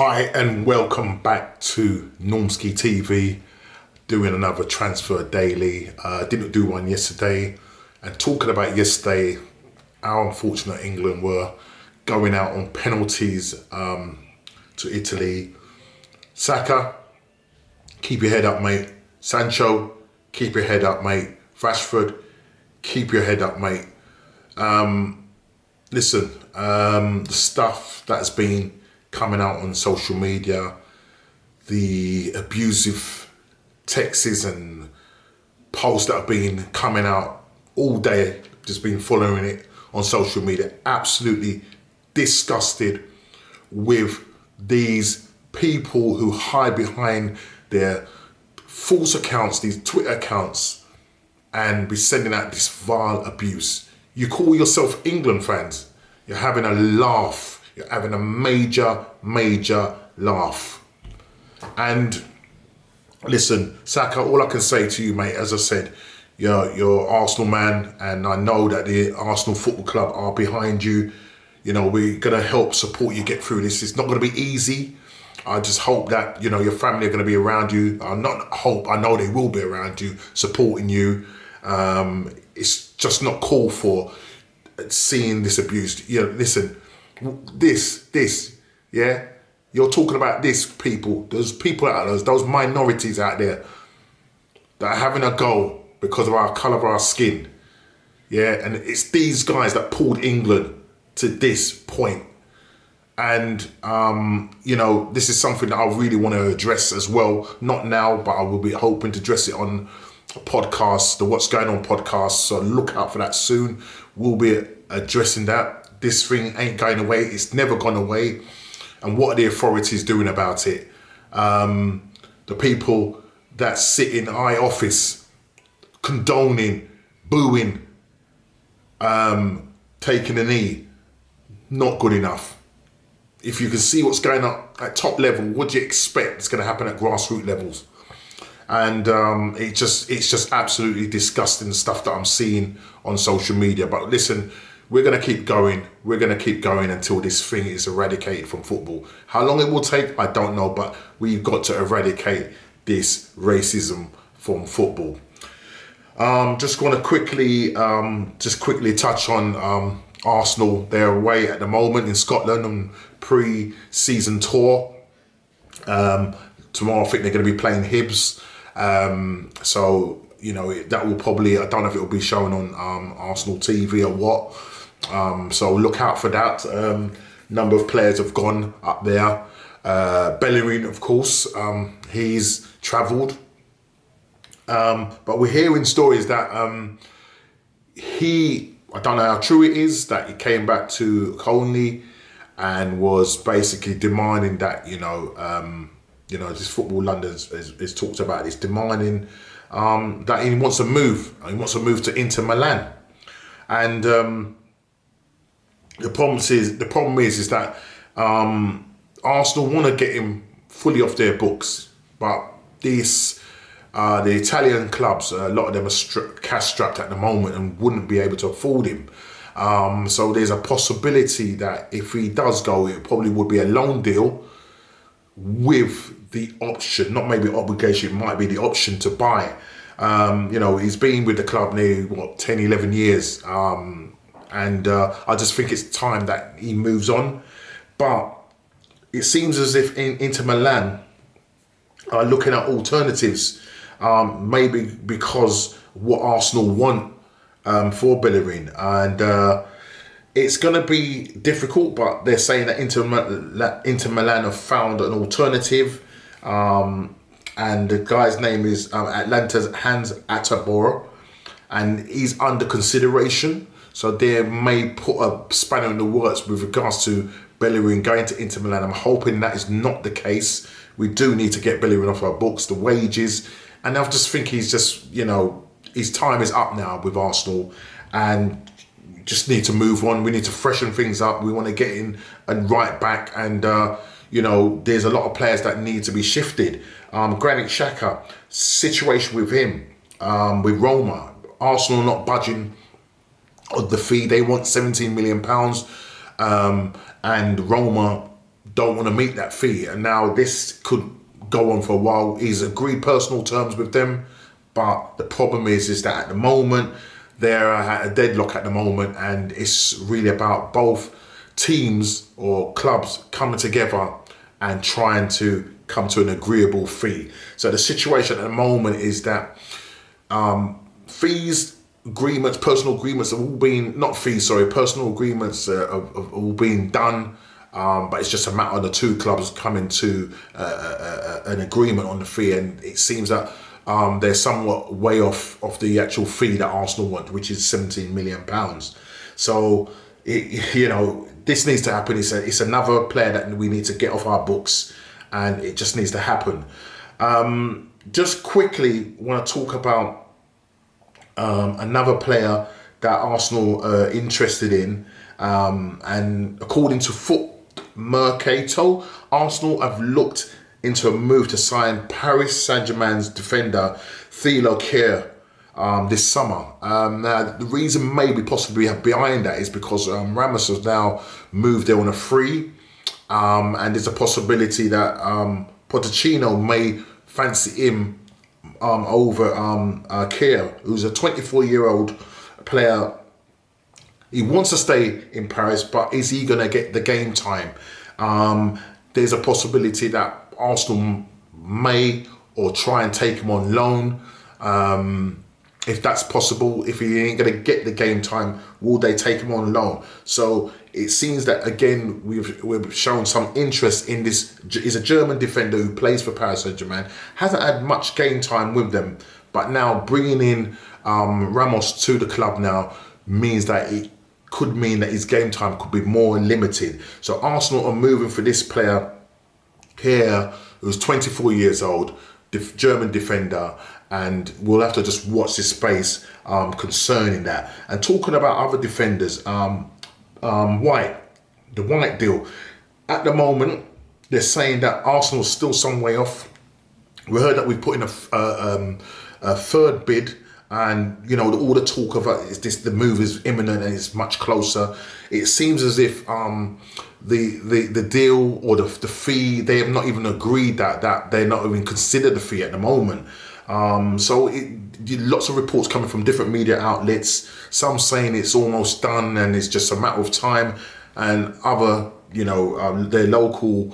Hi and welcome back to Normski TV, doing another transfer daily. Didn't do one yesterday, and talking about yesterday, our unfortunate England were going out on penalties to Italy. Saka, keep your head up, mate. Sancho, keep your head up, mate. Rashford, keep your head up, mate. Listen, the stuff that's been coming out on social media, the abusive texts and posts that have been coming out all day, just been following it on social media, absolutely disgusted with these people who hide behind their false accounts, these Twitter accounts, and be sending out this vile abuse. You call yourself England fans, you're having a laugh. You're having a major laugh. And listen, Saka, all I can say to you, mate, as I said, you're Arsenal man, and I know that the Arsenal Football Club are behind you. You know, we're going to help support you get through this. It's not going to be easy. I just hope that, you know, your family are going to be around you. I know they will be around you, supporting you. It's just not called for seeing this abuse. You know, listen, yeah, you're talking about this people, those people out there, those minorities out there that are having a go because of our colour of our skin, yeah, and it's these guys that pulled England to this point. And you know, this is something that I really want to address as well, not now, but I will be hoping to address it on a podcast, the What's Going On podcast, so look out for that soon. We'll be addressing that. This thing ain't going away. It's never gone away. And what are the authorities doing about it? The people that sit in high office condoning, booing, taking a knee, not good enough. If you can see what's going on at top level, what do you expect is going to happen at grassroots levels? And it's just absolutely disgusting, the stuff that I'm seeing on social media. But listen, we're going to keep going. We're going to keep going until this thing is eradicated from football. How long it will take, I don't know, but we've got to eradicate this racism from football. Just going to quickly touch on Arsenal. They're away at the moment in Scotland on pre-season tour. Tomorrow, I think they're going to be playing Hibs. So, you know, that will probably, I don't know if it will be shown on Arsenal TV or what. So look out for that. Number of players have gone up there. Bellerin, of course, he's travelled. But we're hearing stories that I don't know how true it is, that he came back to Conley and was basically demanding that, you know, this Football London is talked about. It's demanding that he wants to move. He wants to move to Inter Milan, and the problem is that Arsenal want to get him fully off their books, but the Italian clubs, a lot of them are cash strapped at the moment and wouldn't be able to afford him. So there's a possibility that if he does go, it probably would be a loan deal with the option, not maybe obligation, it might be the option to buy. You know, he's been with the club nearly 10, 11 years. And I just think it's time that he moves on. But it seems as if Inter Milan are looking at alternatives, maybe because what Arsenal want for Bellerin. And it's going to be difficult, but they're saying that Inter Milan have found an alternative. And the guy's name is Atlanta's Hans Attabor, and he's under consideration. So they may put a spanner in the works with regards to Bellerin going to Inter Milan. I'm hoping that is not the case. We do need to get Bellerin off our books, the wages. And I just think he's just, you know, his time is up now with Arsenal, and just need to move on. We need to freshen things up. We want to get in and right back. And, you know, there's a lot of players that need to be shifted. Granit Xhaka, situation with him, with Roma. Arsenal not budging on the fee. They want £17 million. And Roma don't want to meet that fee, and now this could go on for a while. He's agreed personal terms with them, but the problem is that at the moment they're at a deadlock at the moment, and it's really about both teams or clubs coming together and trying to come to an agreeable fee. So the situation at the moment is that fees, agreements, personal agreements have all been, not fees, sorry, personal agreements have all been done. But it's just a matter of the two clubs coming to an agreement on the fee, and it seems that they're somewhat way off of the actual fee that Arsenal want, which is £17 million. So, this needs to happen. It's another player that we need to get off our books, and it just needs to happen. Just quickly, want to talk about another player that Arsenal are interested in, and according to Foot Mercato, Arsenal have looked into a move to sign Paris Saint-Germain's defender Thilo Kehrer this summer. Now, the reason maybe possibly behind that is because Ramos has now moved there on a free, and there's a possibility that Pochettino may fancy him over Kehrer, who's a 24-year-old player. He wants to stay in Paris, but is he going to get the game time? There's a possibility that Arsenal may or try and take him on loan. If that's possible, if he ain't going to get the game time, will they take him on loan? So it seems that, again, we've shown some interest in this. He's a German defender who plays for Paris Saint-Germain, hasn't had much game time with them, but now bringing in Ramos to the club now means that it could mean that his game time could be more limited. So Arsenal are moving for this player here, who's 24 years old, German defender, and we'll have to just watch this space concerning that. And talking about other defenders, White, the White deal. At the moment, they're saying that Arsenal's still some way off. We heard that we've put in a third bid, and all the talk of the move is imminent and it's much closer. It seems as if the deal or the fee, they have not even agreed that they're not even considered the fee at the moment. So lots of reports coming from different media outlets, some saying it's almost done and it's just a matter of time, and other their local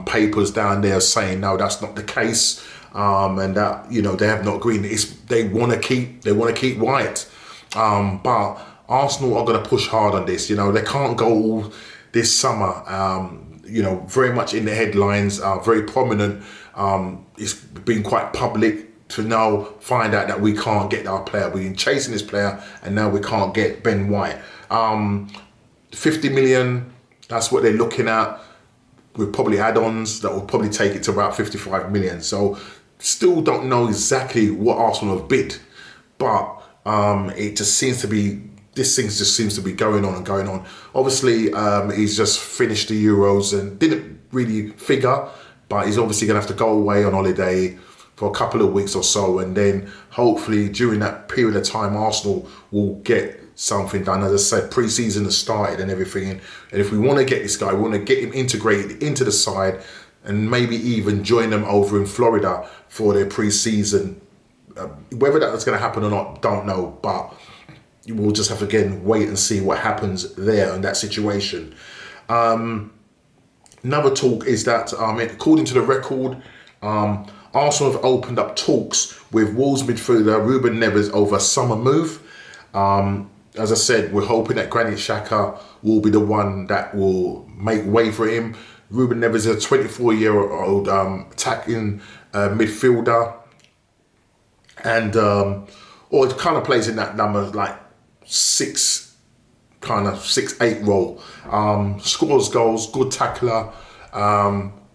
papers down there saying no, that's not the case. And that they have not agreed. They want to keep White, but Arsenal are going to push hard on this. They can't go all this summer. Very much in the headlines, very prominent. It's been quite public to now find out that we can't get our player. We've been chasing this player, and now we can't get Ben White. 50 million. That's what they're looking at, with probably add-ons that will probably take it to about 55 million. So still don't know exactly what Arsenal have bid, but it just seems to be, this thing just seems to be going on and going on. Obviously, he's just finished the Euros and didn't really figure, but he's obviously going to have to go away on holiday for a couple of weeks or so, and then hopefully during that period of time, Arsenal will get something done. As I said, pre-season has started and everything, and if we want to get this guy, we want to get him integrated into the side, and maybe even join them over in Florida for their pre-season. Whether that's going to happen or not, don't know, but we'll just have to, again, wait and see what happens there in that situation. Another talk is that, according to the record, Arsenal have opened up talks with Wolves midfielder Ruben Neves over a summer move. As I said, we're hoping that Granit Xhaka will be the one that will make way for him. Ruben Neves is a 24-year-old attacking midfielder, and or it kind of plays in that number like 6'8" role. Scores goals, good tackler.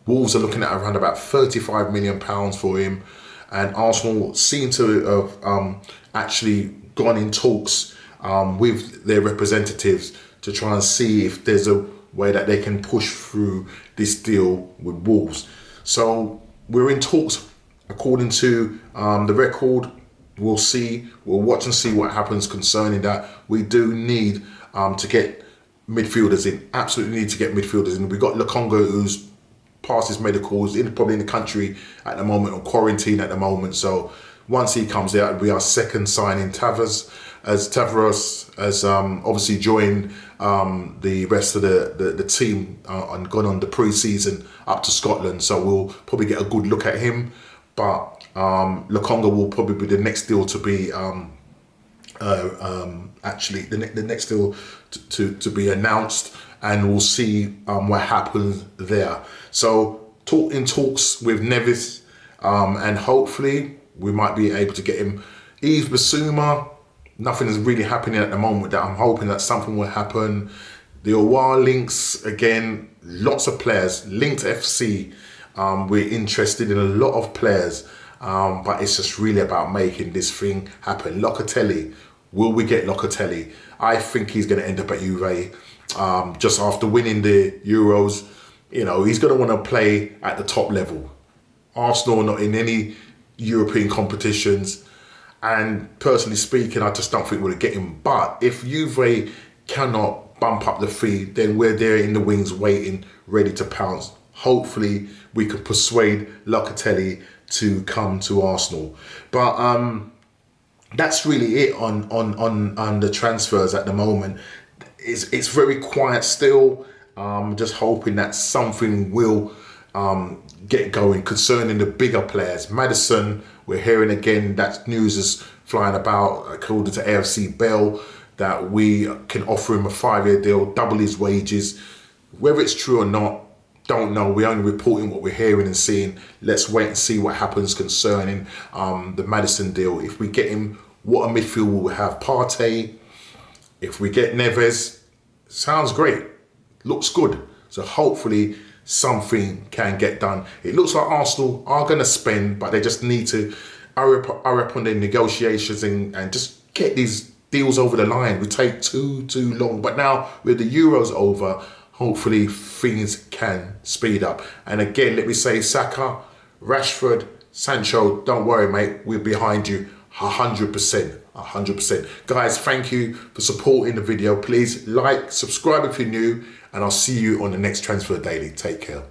Wolves are looking at around about £35 million for him, and Arsenal seem to have actually gone in talks with their representatives to try and see if there's a way that they can push through this deal with Wolves. So we're in talks according to the record. We'll see, we'll watch and see what happens concerning that. We do need to get midfielders in. Absolutely need to get midfielders in. We've got Lukonga, who's past his medicals, probably in the country at the moment, or quarantine at the moment. So once he comes out, it'll be our second signing. Tavares has obviously joined the rest of the team and gone on the pre-season up to Scotland. So we'll probably get a good look at him. But Lukonga will probably be the next deal to be actually the next deal to be announced, and we'll see what happens there. So talks with Neves, and hopefully we might be able to get him. Yves Bissouma, nothing is really happening at the moment. That I'm hoping that something will happen. The Owa links, again, lots of players. Linked FC, we're interested in a lot of players, but it's just really about making this thing happen. Locatelli, will we get Locatelli? I think he's going to end up at Juve. Just after winning the Euros, you know, he's going to want to play at the top level. Arsenal not in any European competitions, and personally speaking, I just don't think we'll get him. But if Juve cannot bump up the fee, then we're there in the wings waiting, ready to pounce. Hopefully we can persuade Locatelli to come to Arsenal. But that's really it on the transfers at the moment. It's very quiet still. Just hoping that something will get going concerning the bigger players. Maddison, we're hearing again that news is flying about, according to AFC Bell, that we can offer him a 5-year deal, double his wages. Whether it's true or not, don't know. We're only reporting what we're hearing and seeing. Let's wait and see what happens concerning the Maddison deal. If we get him, what a midfield will we have? Partey. If we get Neves, sounds great. Looks good. So hopefully something can get done. It looks like Arsenal are going to spend, but they just need to hurry up on their negotiations and just get these deals over the line. We take too long. But now with the Euros over, hopefully things can speed up. And again, let me say, Saka, Rashford, Sancho, don't worry, mate. We're behind you 100%. 100%. Guys, thank you for supporting the video. Please like, subscribe if you're new, and I'll see you on the next Transfer Daily. Take care.